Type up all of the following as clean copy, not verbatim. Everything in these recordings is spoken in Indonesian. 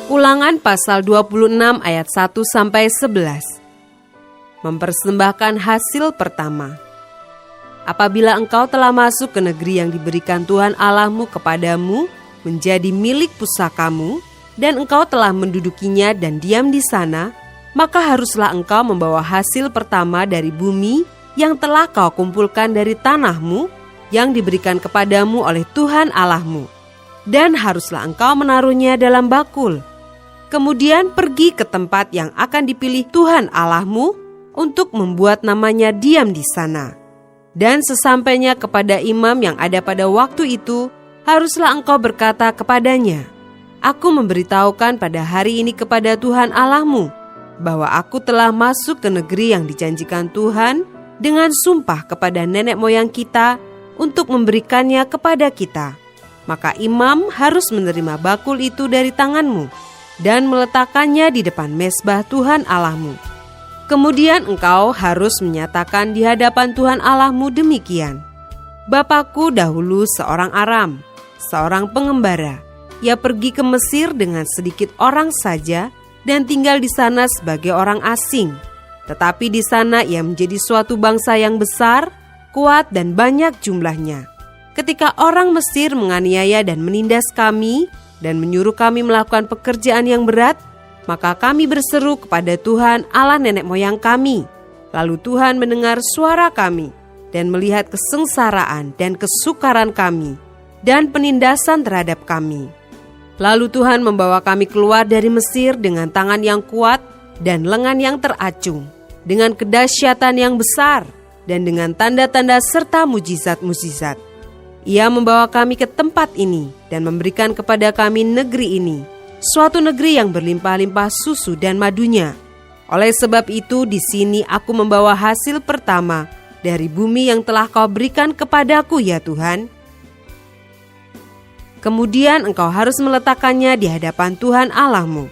Ulangan pasal 26 ayat 1-11. Mempersembahkan hasil pertama. Apabila engkau telah masuk ke negeri yang diberikan Tuhan Allahmu kepadamu, menjadi milik pusakamu, dan engkau telah mendudukinya dan diam di sana, maka haruslah engkau membawa hasil pertama dari bumi yang telah kau kumpulkan dari tanahmu, yang diberikan kepadamu oleh Tuhan Allahmu. Dan haruslah engkau menaruhnya dalam bakul. Kemudian pergi ke tempat yang akan dipilih Tuhan Allahmu untuk membuat namanya diam di sana. Dan sesampainya kepada imam yang ada pada waktu itu, haruslah engkau berkata kepadanya, Aku memberitahukan pada hari ini kepada Tuhan Allahmu, bahwa aku telah masuk ke negeri yang dijanjikan Tuhan dengan sumpah kepada nenek moyang kita untuk memberikannya kepada kita. Maka imam harus menerima bakul itu dari tanganmu dan meletakkannya di depan mezbah Tuhan Allahmu. Kemudian engkau harus menyatakan di hadapan Tuhan Allahmu demikian, Bapakku dahulu seorang Aram, seorang pengembara. Ia pergi ke Mesir dengan sedikit orang saja dan tinggal di sana sebagai orang asing. Tetapi di sana ia menjadi suatu bangsa yang besar, kuat dan banyak jumlahnya. Ketika orang Mesir menganiaya dan menindas kami dan menyuruh kami melakukan pekerjaan yang berat, maka kami berseru kepada Tuhan Allah nenek moyang kami. Lalu Tuhan mendengar suara kami dan melihat kesengsaraan dan kesukaran kami dan penindasan terhadap kami. Lalu Tuhan membawa kami keluar dari Mesir dengan tangan yang kuat dan lengan yang teracung, dengan kedahsyatan yang besar dan dengan tanda-tanda serta mujizat-mujizat. Ia membawa kami ke tempat ini dan memberikan kepada kami negeri ini, suatu negeri yang berlimpah-limpah susu dan madunya. Oleh sebab itu di sini aku membawa hasil pertama dari bumi yang telah kau berikan kepadaku ya Tuhan. Kemudian engkau harus meletakkannya di hadapan Tuhan Allahmu.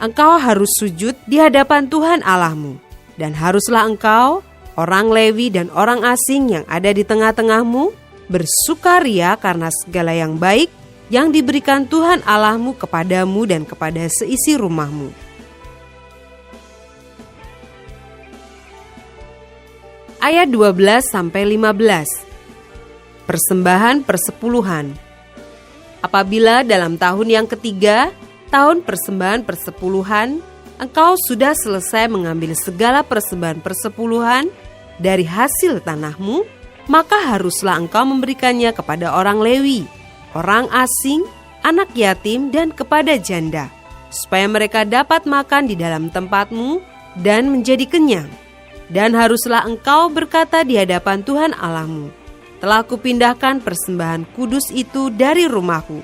Engkau harus sujud di hadapan Tuhan Allahmu. Dan haruslah engkau, orang Lewi dan orang asing yang ada di tengah-tengahmu, bersukaria karena segala yang baik yang diberikan Tuhan Allahmu kepadamu dan kepada seisi rumahmu. Ayat 12-15. Persembahan persepuluhan. Apabila dalam tahun yang ketiga, tahun persembahan persepuluhan, engkau sudah selesai mengambil segala persembahan persepuluhan dari hasil tanahmu, maka haruslah engkau memberikannya kepada orang Lewi, orang asing, anak yatim, dan kepada janda, supaya mereka dapat makan di dalam tempatmu dan menjadi kenyang. Dan haruslah engkau berkata di hadapan Tuhan Allahmu, telah kupindahkan persembahan kudus itu dari rumahku,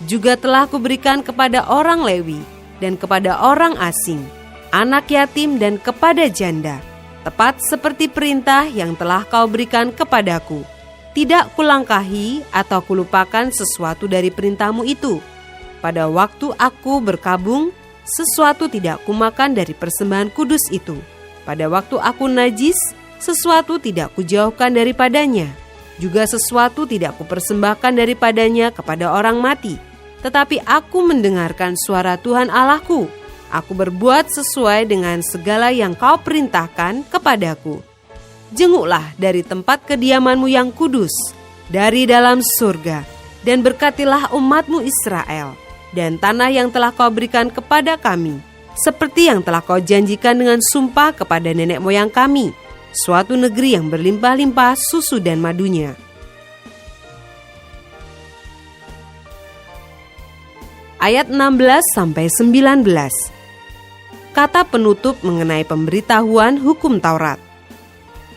juga telah kuberikan kepada orang Lewi dan kepada orang asing, anak yatim dan kepada janda, tepat seperti perintah yang telah kau berikan kepadaku. Tidak kulangkahi atau kulupakan sesuatu dari perintahmu itu. Pada waktu aku berkabung, sesuatu tidak kumakan dari persembahan kudus itu. Pada waktu aku najis, sesuatu tidak kujauhkan daripadanya. Juga sesuatu tidak kupersembahkan daripadanya kepada orang mati. Tetapi aku mendengarkan suara Tuhan Allahku. Aku berbuat sesuai dengan segala yang kau perintahkan kepadaku. Jenguklah dari tempat kediamanmu yang kudus, dari dalam surga, dan berkatilah umatmu Israel, dan tanah yang telah kau berikan kepada kami, seperti yang telah kau janjikan dengan sumpah kepada nenek moyang kami, suatu negeri yang berlimpah-limpah susu dan madunya. Ayat 16-19. Kata penutup mengenai pemberitahuan hukum Taurat.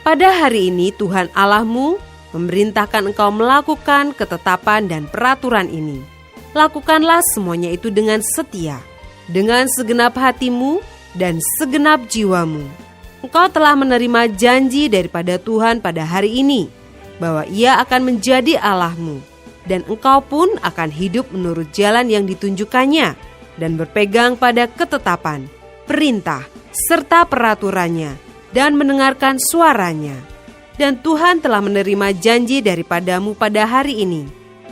Pada hari ini Tuhan Allahmu memerintahkan engkau melakukan ketetapan dan peraturan ini. Lakukanlah semuanya itu dengan setia, dengan segenap hatimu dan segenap jiwamu. Engkau telah menerima janji daripada Tuhan pada hari ini, bahwa Ia akan menjadi Allahmu, dan engkau pun akan hidup menurut jalan yang ditunjukkannya, dan berpegang pada ketetapan, perintah, serta peraturannya, dan mendengarkan suaranya. Dan Tuhan telah menerima janji daripadamu pada hari ini,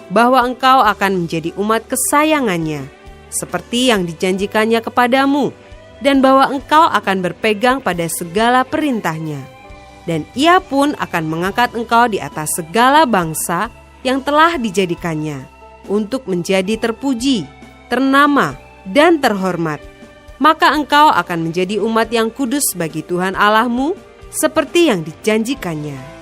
bahwa engkau akan menjadi umat kesayangannya, seperti yang dijanjikannya kepadamu, dan bahwa engkau akan berpegang pada segala perintahnya. Dan ia pun akan mengangkat engkau di atas segala bangsa yang telah dijadikannya, untuk menjadi terpuji, ternama, dan terhormat. Maka engkau akan menjadi umat yang kudus bagi Tuhan Allahmu, seperti yang dijanjikannya.